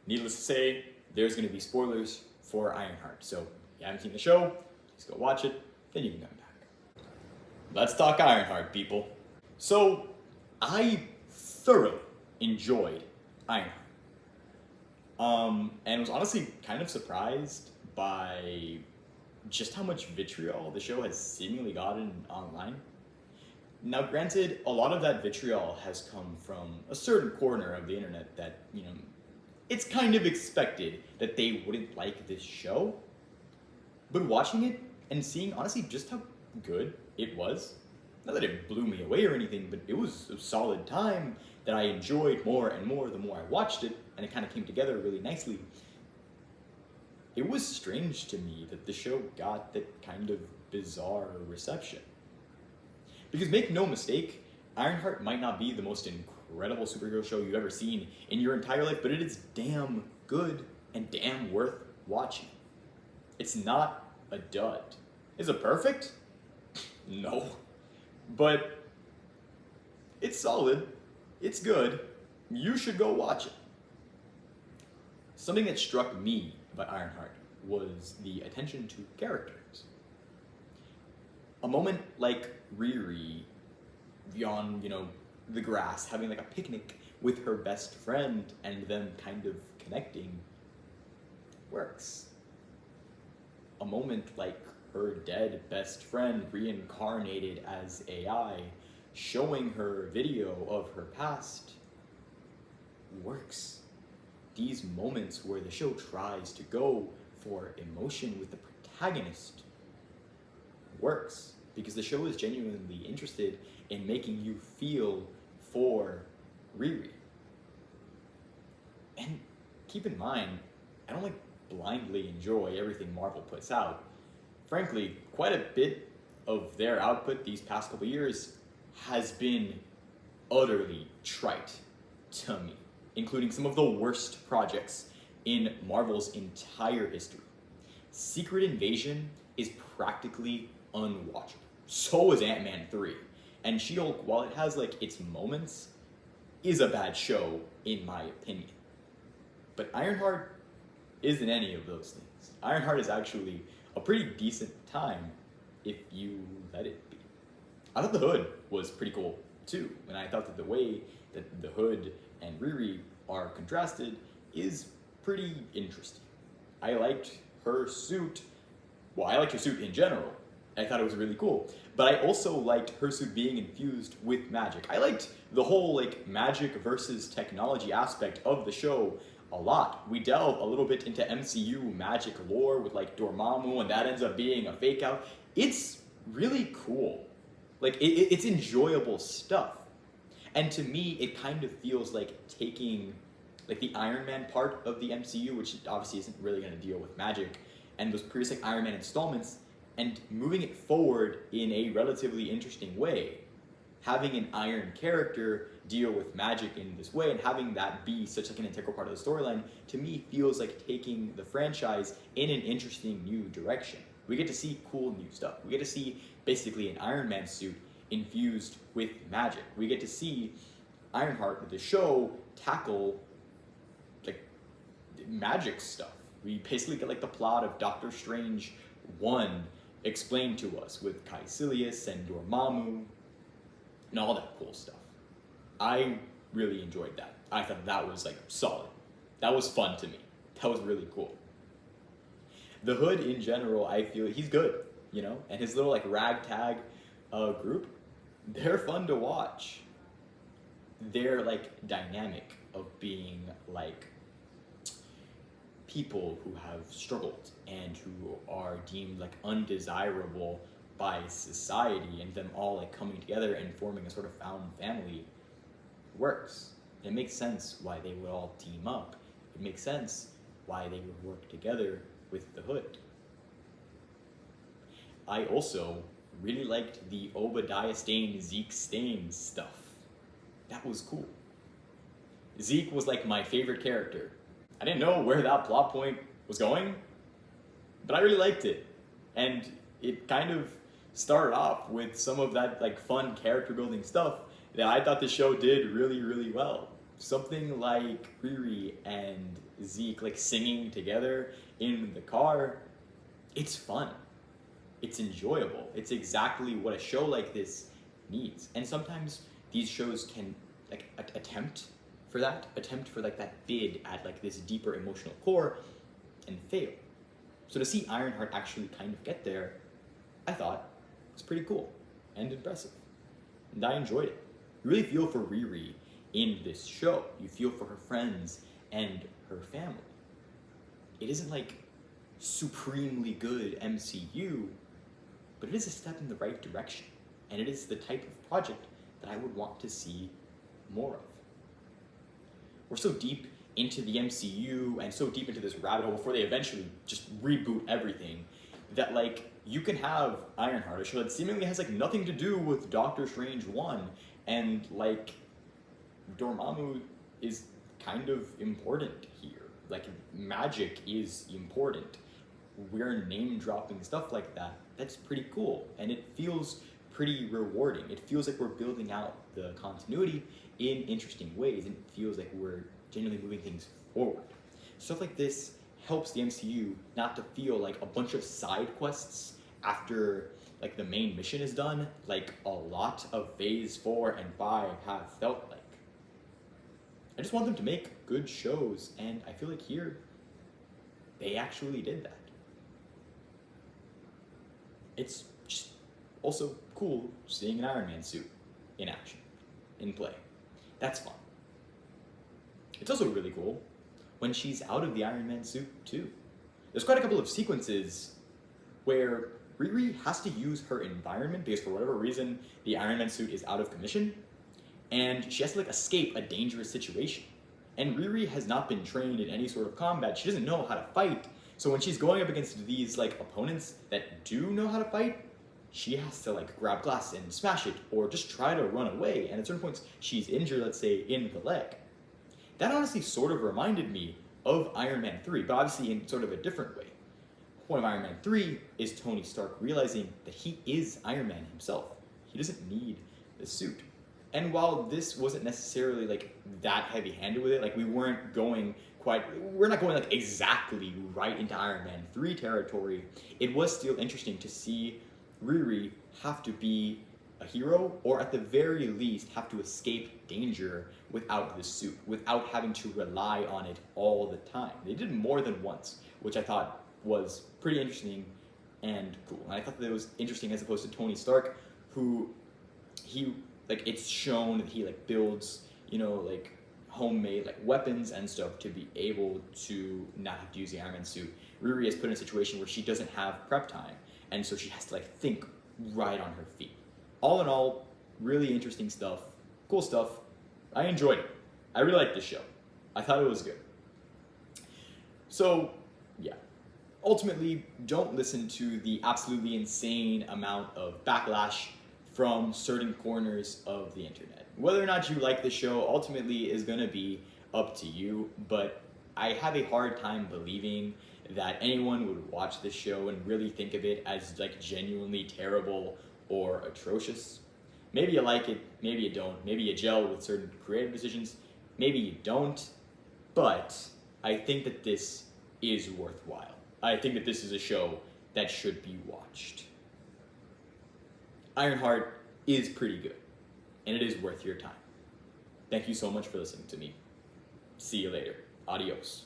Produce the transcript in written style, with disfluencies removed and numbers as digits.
needless to say, there's going to be spoilers for Ironheart. So if you haven't seen the show, just go watch it, then you can come back. Let's talk Ironheart, people. So I thoroughly enjoyed Ironheart. And was honestly kind of surprised by just how much vitriol the show has seemingly gotten online. Now, granted, a lot of that vitriol has come from a certain corner of the internet that, it's kind of expected that they wouldn't like this show. But watching it and seeing, honestly, just how good it was, not that it blew me away or anything, but it was a solid time that I enjoyed more and more the more I watched it, and it kind of came together really nicely. It was strange to me that the show got that kind of bizarre reception. Because make no mistake, Ironheart might not be the most incredible superhero show you've ever seen in your entire life, but it is damn good and damn worth watching. It's not a dud. Is it perfect? No. But it's solid. It's good. You should go watch it. Something that struck me about Ironheart was the attention to characters. A moment like Riri on, the grass, having like a picnic with her best friend and them kind of connecting works. A moment like her dead best friend reincarnated as AI, showing her video of her past works. These moments where the show tries to go for emotion with the protagonist works, because the show is genuinely interested in making you feel for Riri. And keep in mind, I don't blindly enjoy everything Marvel puts out. Frankly, quite a bit of their output these past couple years has been utterly trite to me, including some of the worst projects in Marvel's entire history. Secret Invasion is practically unwatchable. So is Ant-Man 3. And She-Hulk, while it has its moments, is a bad show in my opinion. But Ironheart isn't any of those things. Ironheart is actually a pretty decent time if you let it be. I thought the Hood was pretty cool too, and I thought that the way that the Hood and Riri are contrasted is pretty interesting. I liked her suit. Well, I liked her suit in general. I thought it was really cool. But I also liked her suit being infused with magic. I liked the whole magic versus technology aspect of the show a lot. We delve a little bit into MCU magic lore with Dormammu, and that ends up being a fake out. It's really cool. It's enjoyable stuff. And to me, it kind of feels like taking the Iron Man part of the MCU, which obviously isn't really going to deal with magic, and those previous Iron Man installments, and moving it forward in a relatively interesting way. Having an Iron character deal with magic in this way and having that be such an integral part of the storyline, to me feels like taking the franchise in an interesting new direction. We get to see cool new stuff. We get to see basically an Iron Man suit infused with magic. We get to see Ironheart, the show, tackle magic stuff. We basically get the plot of Doctor Strange 1 explained to us with Caecilius and Dormammu and all that cool stuff. I really enjoyed that. I thought that was solid. That was fun to me. That was really cool. The Hood in general, I feel he's good, and his little ragtag group, they're fun to watch. They're dynamic of being people who have struggled and who are deemed undesirable by society, and them all coming together and forming a sort of found family works. It makes sense why they would all team up. It makes sense why they would work together with the Hood. I also really liked the Obadiah Stane, Zeke Stane stuff. That was cool. Zeke was my favorite character. I didn't know where that plot point was going, but I really liked it. And it kind of started off with some of that fun character building stuff that I thought the show did really, really well. Something like Riri and Zeke like singing together in the car, it's fun. It's enjoyable. It's exactly what a show like this needs. And sometimes these shows can like attempt for like that bid at like this deeper emotional core and fail. So to see Ironheart actually kind of get there, I thought was pretty cool and impressive. And I enjoyed it. You really feel for Riri in this show. You feel for her friends and her family. It isn't like supremely good MCU, but it is a step in the right direction. And it is the type of project that I would want to see more of. We're so deep into the MCU and so deep into this rabbit hole before they eventually just reboot everything that like you can have Ironheart, a show that seemingly has like nothing to do with Doctor Strange 1, and like Dormammu is kind of important here. Like magic is important. We're name dropping stuff like that. That's pretty cool, and it feels pretty rewarding. It feels like we're building out the continuity in interesting ways, and it feels like we're genuinely moving things forward. Stuff like this helps the MCU not to feel like a bunch of side quests after like the main mission is done, like a lot of Phase 4 and 5 have felt like. I just want them to make good shows, and I feel like here they actually did that. It's just also cool seeing an Iron Man suit in action, in play. That's fun. It's also really cool when she's out of the Iron Man suit too. There's quite a couple of sequences where Riri has to use her environment because for whatever reason the Iron Man suit is out of commission, and she has to like escape a dangerous situation. And Riri has not been trained in any sort of combat. She doesn't know how to fight. So when she's going up against these like opponents that do know how to fight, she has to like grab glass and smash it or just try to run away. And at certain points she's injured, let's say, in the leg. That honestly sort of reminded me of Iron Man 3, but obviously in sort of a different way. The point of Iron Man 3 is Tony Stark realizing that he is Iron Man himself. He doesn't need the suit. And while this wasn't necessarily like that heavy-handed with it, like we're not going like exactly right into Iron Man 3 territory, it was still interesting to see Riri have to be a hero, or at the very least have to escape danger without the suit, without having to rely on it all the time. They did more than once, which I thought was pretty interesting and cool. And I thought that it was interesting as opposed to Tony Stark, who it's shown that he like builds, like homemade like weapons and stuff to be able to not have to use the Iron Man suit. Riri is put in a situation where she doesn't have prep time, and so she has to like think right on her feet. All in all, really interesting stuff, cool stuff. I enjoyed it. I really liked this show. I thought it was good. So, yeah. Ultimately, don't listen to the absolutely insane amount of backlash from certain corners of the internet. Whether or not you like the show ultimately is going to be up to you, but I have a hard time believing that anyone would watch this show and really think of it as like genuinely terrible or atrocious. Maybe you like it, maybe you don't, maybe you gel with certain creative decisions, maybe you don't, but I think that this is worthwhile. I think that this is a show that should be watched. Ironheart is pretty good, and it is worth your time. Thank you so much for listening to me. See you later. Adios.